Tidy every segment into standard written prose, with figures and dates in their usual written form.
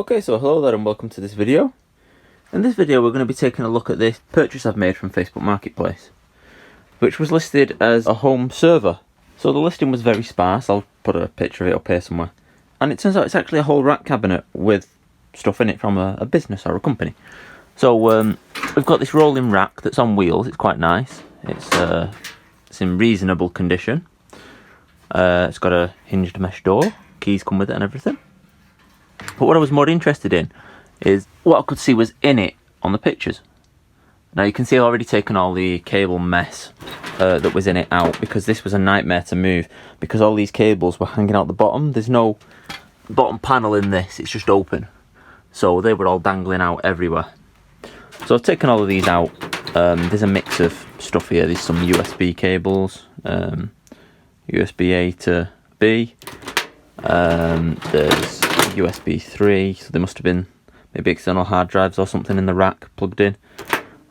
Okay, so hello there and welcome to this video. In this video we're going to be taking a look at this purchase I've made from Facebook Marketplace, which was listed as a home server. So the listing was very sparse. I'll put a picture of it up here somewhere. And it turns out it's actually a whole rack cabinet with stuff in it from a business or a company. So we've got this rolling rack that's on wheels. It's quite nice. It's in reasonable condition. It's got a hinged mesh door. Keys come with it and everything. But what I was more interested in is what I could see was in it on the pictures. Now you can see I've already taken all the cable mess that was in it out, because this was a nightmare to move, because all these cables were hanging out the bottom. There's no bottom panel in this, it's just open. So they were all dangling out everywhere. So I've taken all of these out. There's a mix of stuff here. There's some USB cables, USB A to B. There's USB 3, so there must have been maybe external hard drives or something in the rack plugged in.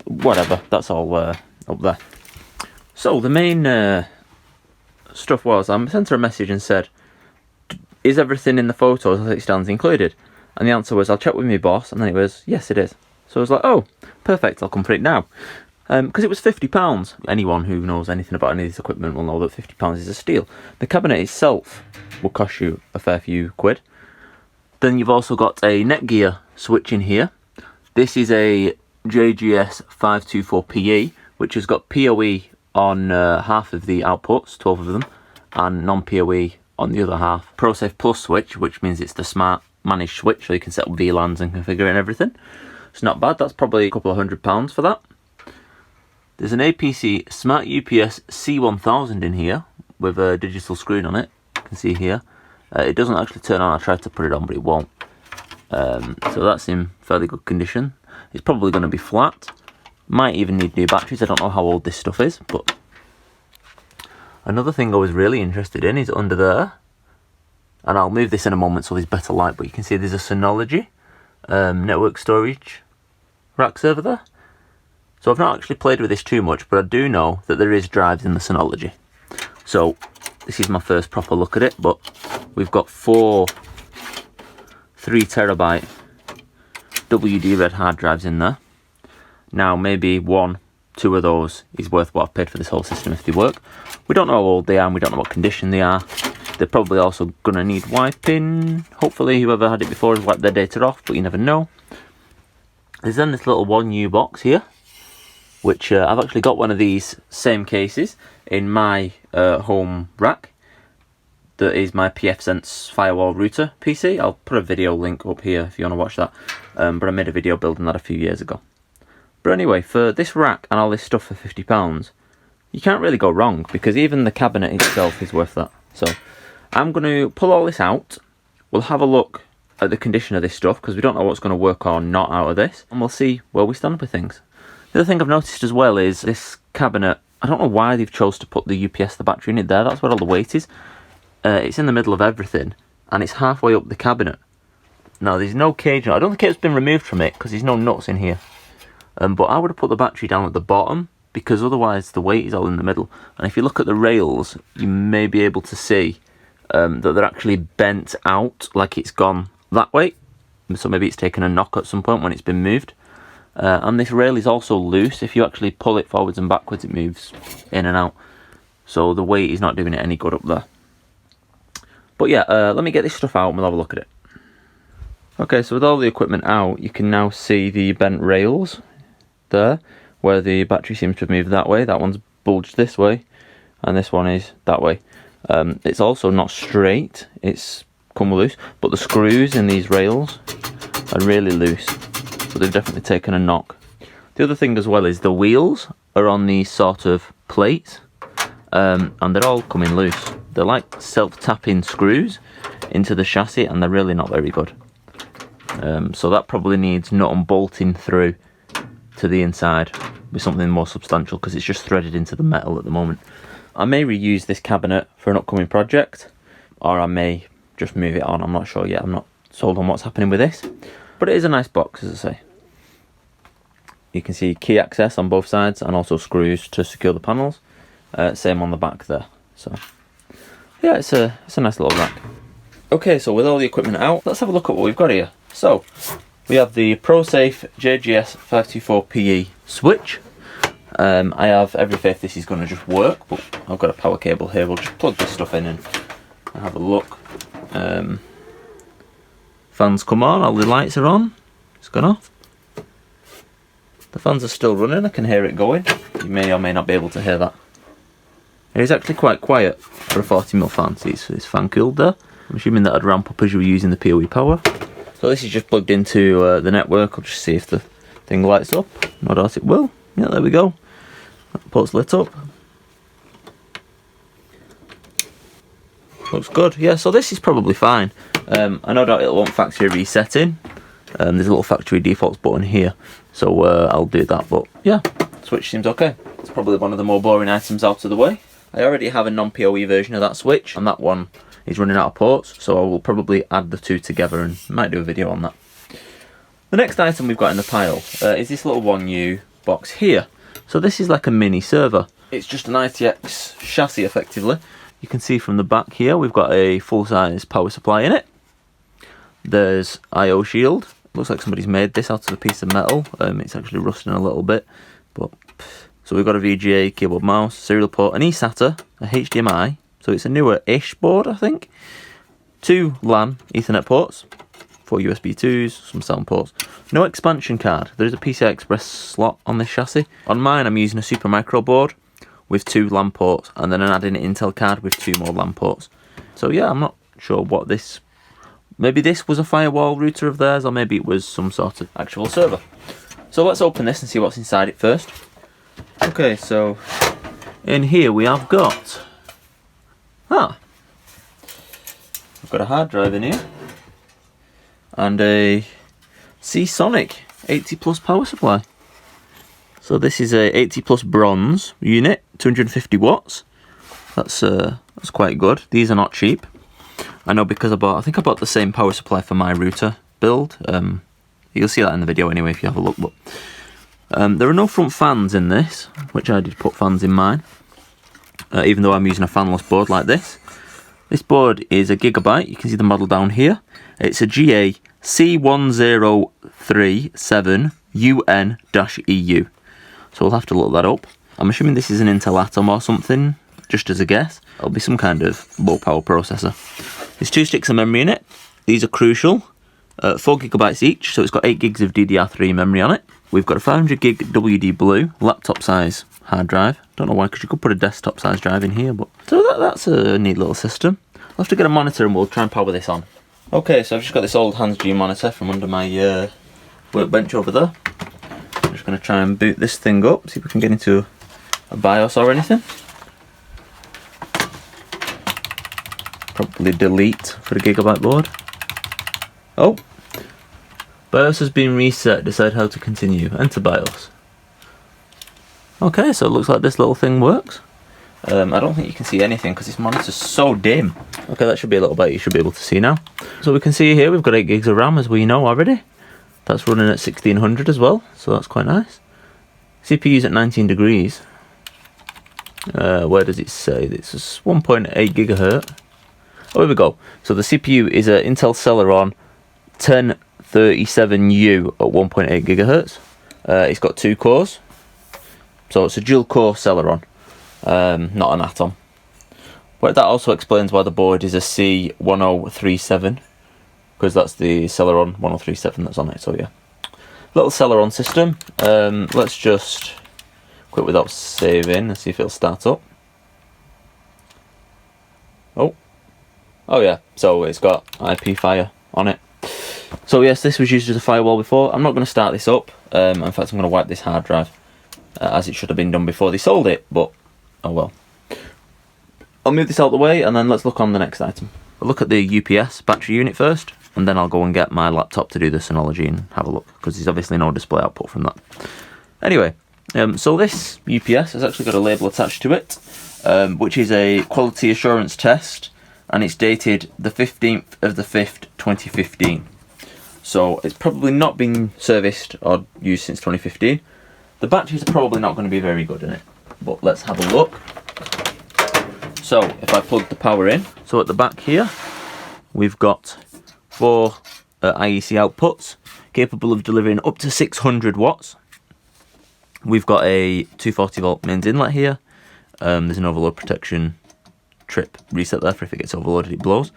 Whatever, that's all up there. So the main stuff was, I sent her a message and said, is everything in the photos as it stands included? And the answer was, I'll check with my boss, and then it was, yes it is. So I was like, oh, perfect, I'll come for it now. Because it was £50. Anyone who knows anything about any of this equipment will know that £50 is a steal. The cabinet itself will cost you a fair few quid. Then you've also got a Netgear switch in here. This is a JGS 524PE, which has got PoE on half of the outputs, 12 of them, and non-PoE on the other half. ProSafe Plus switch, which means it's the smart managed switch, so you can set up VLANs and configure it and everything. It's not bad, that's probably a couple of £100 for that. There's an APC Smart-UPS C1000 in here with a digital screen on it. You can see here. It doesn't actually turn on. I tried to put it on, but it won't. So that's in fairly good condition. It's probably going to be flat. Might even need new batteries. I don't know how old this stuff is, but another thing I was really interested in is under there. And I'll move this in a moment so there's better light, but you can see there's a Synology network storage rack server there. So I've not actually played with this too much, but I do know that there is drives in the Synology. So this is my first proper look at it, but we've got 4 3TB WD red hard drives in there. Now maybe 1, 2 of those is worth what I've paid for this whole system if they work. We don't know how old they are and we don't know what condition they are. They're probably also going to need wiping. Hopefully whoever had it before has wiped their data off, but you never know. There's then this little 1U box here, which I've actually got one of these same cases in my home rack. That is my pfSense firewall router PC. I'll put a video link up here if you want to watch that. But I made a video building that a few years ago. But anyway, for this rack and all this stuff for £50, you can't really go wrong, because even the cabinet itself is worth that. So I'm going to pull all this out. We'll have a look at the condition of this stuff, because we don't know what's going to work or not out of this. And we'll see where we stand with things. The other thing I've noticed as well is this cabinet, I don't know why they've chose to put the UPS, the battery in it there. That's where all the weight is. It's in the middle of everything, and it's halfway up the cabinet. Now there's no cage. I don't think it's been removed from it because there's no nuts in here. But I would have put the battery down at the bottom, because otherwise the weight is all in the middle. And if you look at the rails, you may be able to see that they're actually bent out, like it's gone that way. So maybe it's taken a knock at some point when it's been moved. And this rail is also loose. If you actually pull it forwards and backwards, it moves in and out. So the weight is not doing it any good up there. But yeah, let me get this stuff out and we'll have a look at it. Okay, so with all the equipment out, you can now see the bent rails there, where the battery seems to have moved that way. That one's bulged this way, and this one is that way. It's also not straight, it's come loose, but the screws in these rails are really loose. So they've definitely taken a knock. The other thing as well is the wheels are on these sort of plates, and they're all coming loose. They're like self-tapping screws into the chassis, and they're really not very good. So that probably needs nut and bolting through to the inside with something more substantial, because it's just threaded into the metal at the moment. I may reuse this cabinet for an upcoming project, or I may just move it on. I'm not sure yet. I'm not sold on what's happening with this. But it is a nice box, as I say. You can see key access on both sides, and also screws to secure the panels. Same on the back there. So yeah, it's a nice little rack. Okay, so with all the equipment out, let's have a look at what we've got here. So we have the ProSafe JGS524PE switch. I have every faith this is going to just work, but I've got a power cable here. We'll just plug this stuff in and have a look. Fans come on, all the lights are on. It's gone off. The fans are still running, I can hear it going. You may or may not be able to hear that. It is actually quite quiet for a 40mm fan. See, it's fan cooled there. I'm assuming that would ramp up as you were using the PoE power. So this is just plugged into the network. I'll just see if the thing lights up. No doubt it will. Yeah, there we go. That port's lit up. Looks good. Yeah, so this is probably fine. I no doubt it won't factory reset in. There's a little factory defaults button here, so I'll do that. But yeah, switch seems okay. It's probably one of the more boring items out of the way. I already have a non-PoE version of that switch, and that one is running out of ports, so I will probably add the two together and might do a video on that. The next item we've got in the pile is this little 1U box here. So this is like a mini server. It's just an ITX chassis effectively. You can see from the back here we've got a full-size power supply in it. There's I/O shield. Looks like somebody's made this out of a piece of metal. It's actually rusting a little bit, but so we've got a VGA, keyboard, mouse, serial port, an eSATA, a HDMI. So it's a newer-ish board, I think. 2 LAN Ethernet ports, 4 USB 2s, some sound ports. No expansion card. There is a PCI Express slot on this chassis. On mine, I'm using a Supermicro board with 2 LAN ports, and then an add-in Intel card with 2 more LAN ports. So yeah, I'm not sure what this. Maybe this was a firewall router of theirs, or maybe it was some sort of actual server. So let's open this and see what's inside it first. Okay, so in here we have got we've got a hard drive in here and a Seasonic 80 plus power supply. So this is a 80 plus bronze unit, 250 watts. That's quite good. These are not cheap. I know because I think I bought the same power supply for my router build. You'll see that in the video anyway if you have a look. But there are no front fans in this, which I did put fans in mine. Even though I'm using a fanless board like this. This board is a gigabyte. You can see the model down here. It's a GA C1037UN-EU. So we'll have to look that up. I'm assuming this is an Intel Atom or something, just as a guess. It'll be some kind of low power processor. There's 2 sticks of memory in it. These are crucial. 4 gigabytes each, so it's got 8 gigs of DDR3 memory on it. We've got a 500 gig WD Blue laptop size hard drive. Don't know why, because you could put a desktop size drive in here, but so that's a neat little system. I'll have to get a monitor and we'll try and power this on. Okay, so I've just got this old Hans G monitor from under my workbench over there. I'm just going to try and boot this thing up, see if we can get into a BIOS or anything. Probably delete for the gigabyte board. Oh, BIOS has been reset. Decide how to continue. Enter BIOS. Okay, so it looks like this little thing works. I don't think you can see anything because this monitor's so dim. Okay, that should be a little bit you should be able to see now. So we can see here we've got 8 gigs of RAM as we know already. That's running at 1600 as well, so that's quite nice. CPU's at 19 degrees. Where does it say? This is 1.8 gigahertz. Oh, here we go. So the CPU is an Intel Celeron 1037U at 1.8 gigahertz. It's got 2 cores. So it's a dual core Celeron, not an Atom. But that also explains why the board is a C1037, because that's the Celeron 1037 that's on it, so yeah. Little Celeron system. Let's just quit without saving and see if it'll start up. Oh yeah, so it's got IP Fire on it. So yes, this was used as a firewall before. I'm not going to start this up. In fact, I'm going to wipe this hard drive, as it should have been done before they sold it, but oh well. I'll move this out of the way and then let's look on the next item. I'll look at the UPS battery unit first, and then I'll go and get my laptop to do the Synology and have a look, because there's obviously no display output from that. Anyway, so this UPS has actually got a label attached to it, which is a quality assurance test, and it's dated the 15th of the 5th, 2015. So it's probably not been serviced or used since 2015. The batteries are probably not going to be very good in it, but let's have a look. So if I plug the power in, so at the back here we've got 4 IEC outputs, capable of delivering up to 600 watts. We've got a 240 volt mains inlet here. There's an overload protection trip reset there for if it gets overloaded, it blows.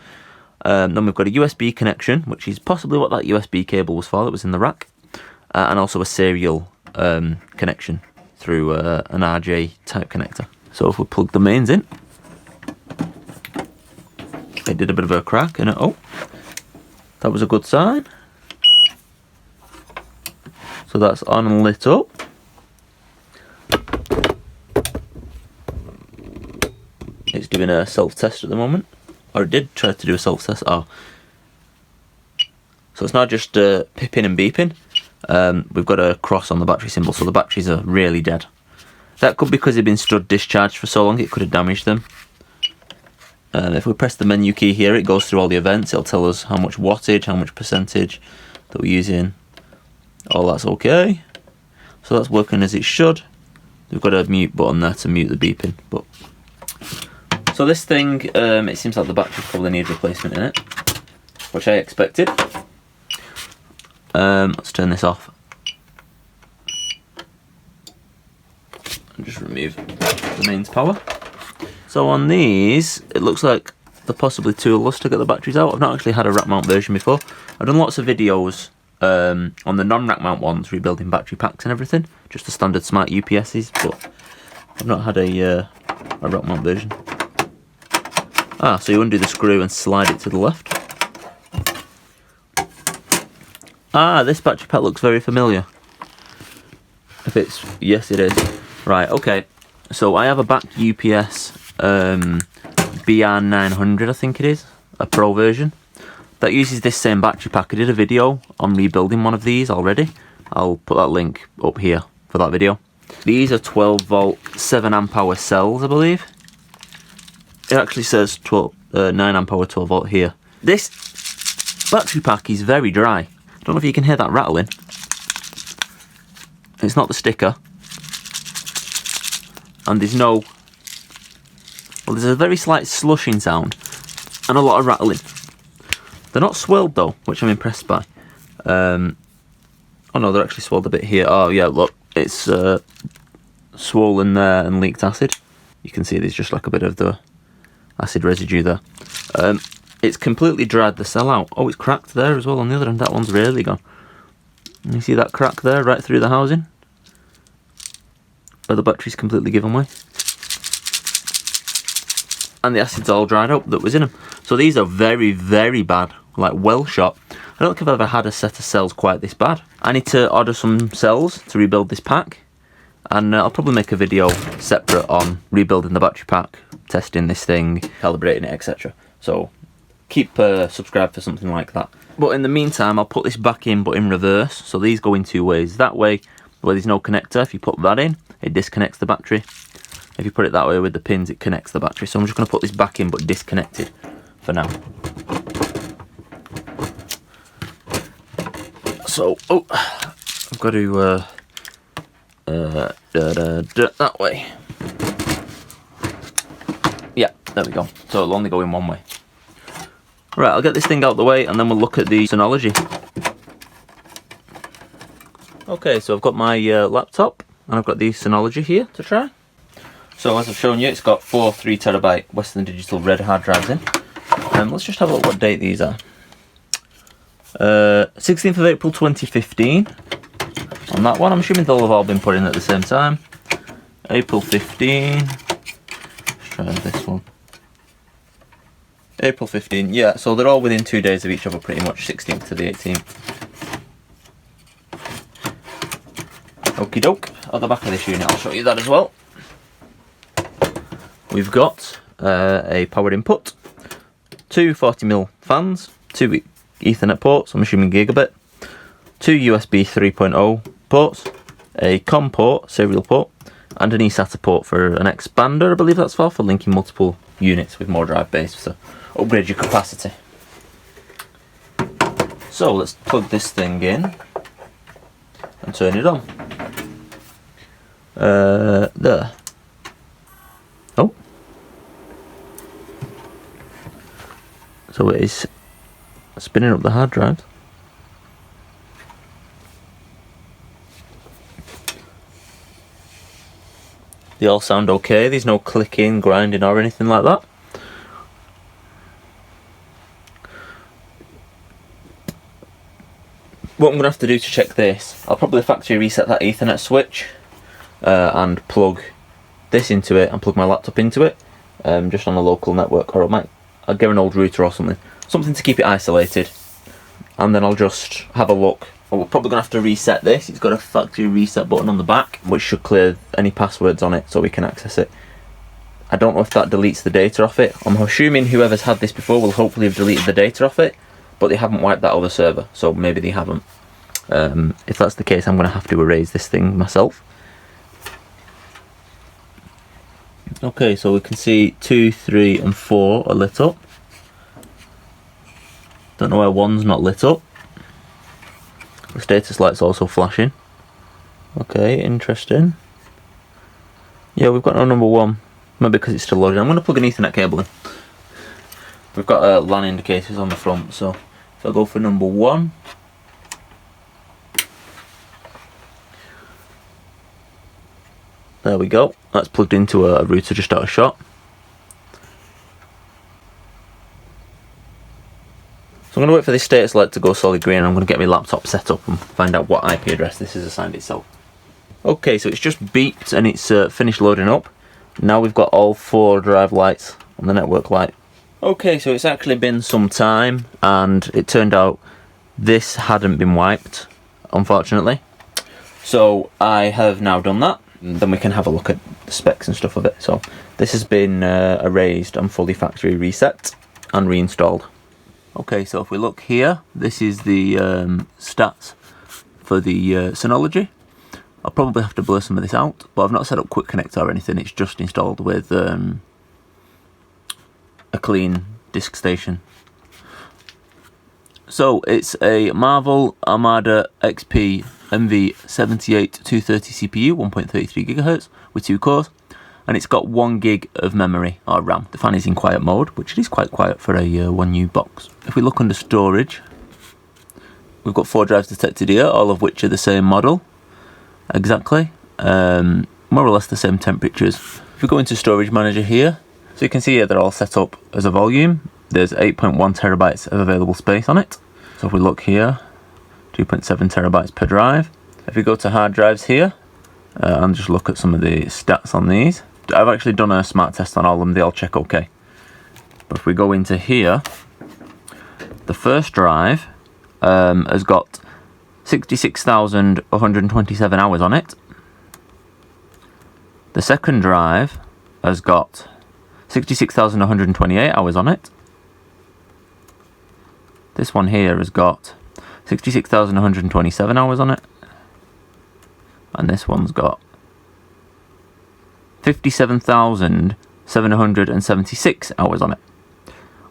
Then we've got a USB connection, which is possibly what that USB cable was for that was in the rack, and also a serial connection through an RJ type connector. So if we plug the mains in, it did a bit of a crack, and oh, that was a good sign. So that's on and lit up. It's doing a self-test at the moment, or it did try to do a self-test. Oh, so it's not just pipping and beeping. We've got a cross on the battery symbol, so the batteries are really dead. That could be because they've been stood discharged for so long, it could have damaged them. If we press the menu key here, it goes through all the events. It'll tell us how much wattage, how much percentage that we're using. All that's okay. So that's working as it should. We've got a mute button there to mute the beeping. But so this thing, it seems like the battery probably needs replacement in it, which I expected. Let's turn this off. And just remove the mains power. So on these, it looks like they're possibly toolless to get the batteries out. I've not actually had a rack mount version before. I've done lots of videos on the non-rack mount ones, rebuilding battery packs and everything, just the standard Smart-UPSs, but I've not had a rack mount version. Ah, so you undo the screw and slide it to the left. Ah, this battery pack looks very familiar. If it's, yes it is. Right, okay. So I have a back UPS BR900, I think it is, a Pro version, that uses this same battery pack. I did a video on rebuilding one of these already. I'll put that link up here for that video. These are 12 volt, 7 amp hour cells, I believe. It actually says 9 amp hour 12 volt here. This battery pack is very dry. I don't know if you can hear that rattling. It's not the sticker. And there's no, well, there's a very slight slushing sound and a lot of rattling. They're not swirled though, which I'm impressed by. Oh no, they're actually swirled a bit here. Oh yeah, look, it's swollen there and leaked acid. You can see there's just like a bit of the acid residue there. It's completely dried the cell out. Oh, it's cracked there as well on the other end. That one's really gone. You see that crack there right through the housing? Where the battery's completely given way. And the acid's all dried up that was in them. So these are very, very bad. Like well shot. I don't think I've ever had a set of cells quite this bad. I need to order some cells to rebuild this pack. And I'll probably make a video separate on rebuilding the battery pack, testing this thing, calibrating it, etc. So keep subscribed for something like that. But in the meantime, I'll put this back in, but in reverse. So these go in two ways. That way, where there's no connector, if you put that in, it disconnects the battery. If you put it that way with the pins, it connects the battery. So I'm just going to put this back in, but disconnected for now. So, oh, I've got to that way. Yeah, there we go. So it'll only go in one way. Right, I'll get this thing out of the way and then we'll look at the Synology. Okay, so I've got my laptop and I've got the Synology here to try. So as I've shown you, it's got 4 3TB Western Digital red hard drives in. Let's just have a look what date these are. 16th of April 2015 on that one. I'm assuming they'll have all been put in at the same time. April 15. Let's try this one. April 15, yeah, so they're all within 2 days of each other pretty much, 16th to the 18th. Okie doke, at the back of this unit I'll show you that as well. We've got a powered input, 2 40mm fans, 2 Ethernet ports, I'm assuming gigabit, 2 USB 3.0 ports, a COM port, serial port, and an eSATA port for an expander, I believe that's for linking multiple units with more drive base to upgrade your capacity. So let's plug this thing in and turn it on. There. Oh. So it is spinning up the hard drive. They all sound okay. There's no clicking, grinding or anything like that. What I'm going to have to do to check this, I'll probably factory reset that Ethernet switch and plug this into it and plug my laptop into it, just on a local network, or I'll get an old router or something to keep it isolated, and then I'll just have a look. We're probably going to have to reset this. It's got a factory reset button on the back, which should clear any passwords on it so we can access it. I don't know if that deletes the data off it. I'm assuming whoever's had this before will hopefully have deleted the data off it, but they haven't wiped that other server, so maybe they haven't. If that's the case, I'm going to have to erase this thing myself. Okay, so we can see 2, 3 and 4 are lit up. Don't know why 1's not lit up. The status light's also flashing. Okay, interesting. Yeah, we've got no number 1. Maybe because it's still loading. I'm going to plug an Ethernet cable in. We've got LAN indicators on the front, so if I go for number 1. There we go. That's plugged into a router just out of shot. So I'm going to wait for this status light to go solid green. I'm going to get my laptop set up and find out what IP address this is assigned itself. Okay, so it's just beeped and it's finished loading up. Now we've got all 4 drive lights on the network light. Okay, so it's actually been some time and it turned out this hadn't been wiped, unfortunately. So I have now done that. Then we can have a look at the specs and stuff of it. So this has been erased and fully factory reset and reinstalled. Okay, so if we look here, this is the stats for the Synology. I'll probably have to blur some of this out, but I've not set up quick connect or anything. It's just installed with a clean disk station. So it's a Marvel Armada XP MV78230 CPU, 1.33 GHz with 2 cores, and it's got 1 gig of memory or RAM. The fan is in quiet mode, which it is quite quiet for a 1U box. If we look under storage, we've got 4 drives detected here, all of which are the same model, exactly, more or less the same temperatures. If we go into storage manager here, so you can see here they're all set up as a volume. There's 8.1 terabytes of available space on it. So if we look here, 2.7 terabytes per drive. If we go to hard drives here, and just look at some of the stats on these. I've actually done a smart test on all of them, they all check okay. But if we go into here, the first drive has got 66,127 hours on it. The second drive has got 66,128 hours on it. This one here has got 66,127 hours on it. And this one's got 57,776 hours on it.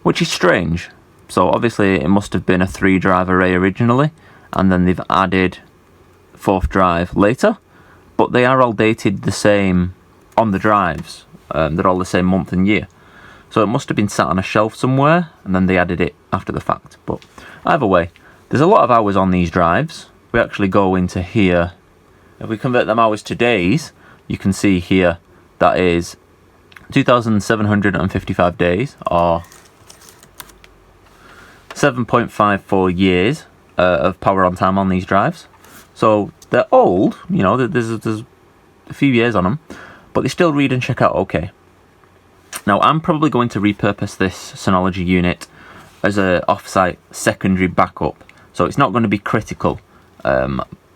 Which is strange. So obviously it must have been a 3-drive array originally, and then they've added 4th drive later. But they are all dated the same on the drives. They're all the same month and year. So it must have been sat on a shelf somewhere, and then they added it after the fact. But either way, there's a lot of hours on these drives. We actually go into here. If we convert them hours to days, you can see here that is 2,755 days, or 7.54 years of power on time on these drives. So they're old, you know, there's a few years on them, but they still read and check out okay. Now I'm probably going to repurpose this Synology unit as a off-site secondary backup, so it's not going to be critical.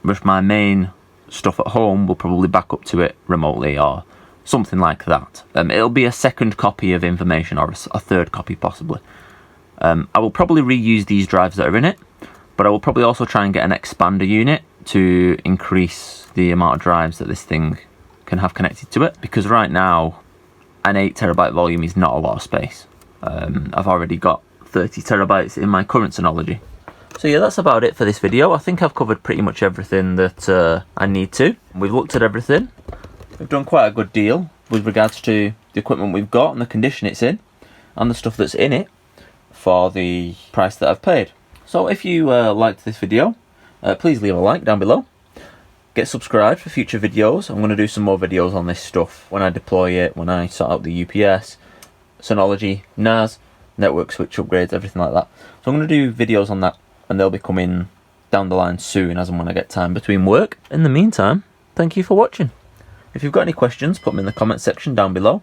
With my main stuff at home, we'll probably back up to it remotely or something like that. It'll be a second copy of information, or a third copy possibly. I will probably reuse these drives that are in it, but I will probably also try and get an expander unit to increase the amount of drives that this thing can have connected to it, because right now an 8 terabyte volume is not a lot of space. I've already got 30 terabytes in my current Synology. So yeah, that's about it for this video. I think I've covered pretty much everything that I need to. We've looked at everything. We've done quite a good deal with regards to the equipment we've got and the condition it's in, and the stuff that's in it for the price that I've paid. So if you liked this video, please leave a like down below. Get subscribed for future videos. I'm going to do some more videos on this stuff when I deploy it, when I sort out the UPS, Synology, NAS, network switch upgrades, everything like that. So I'm going to do videos on that, and they'll be coming down the line soon as and when I get time between work. In the meantime, thank you for watching. If you've got any questions, put them in the comment section down below.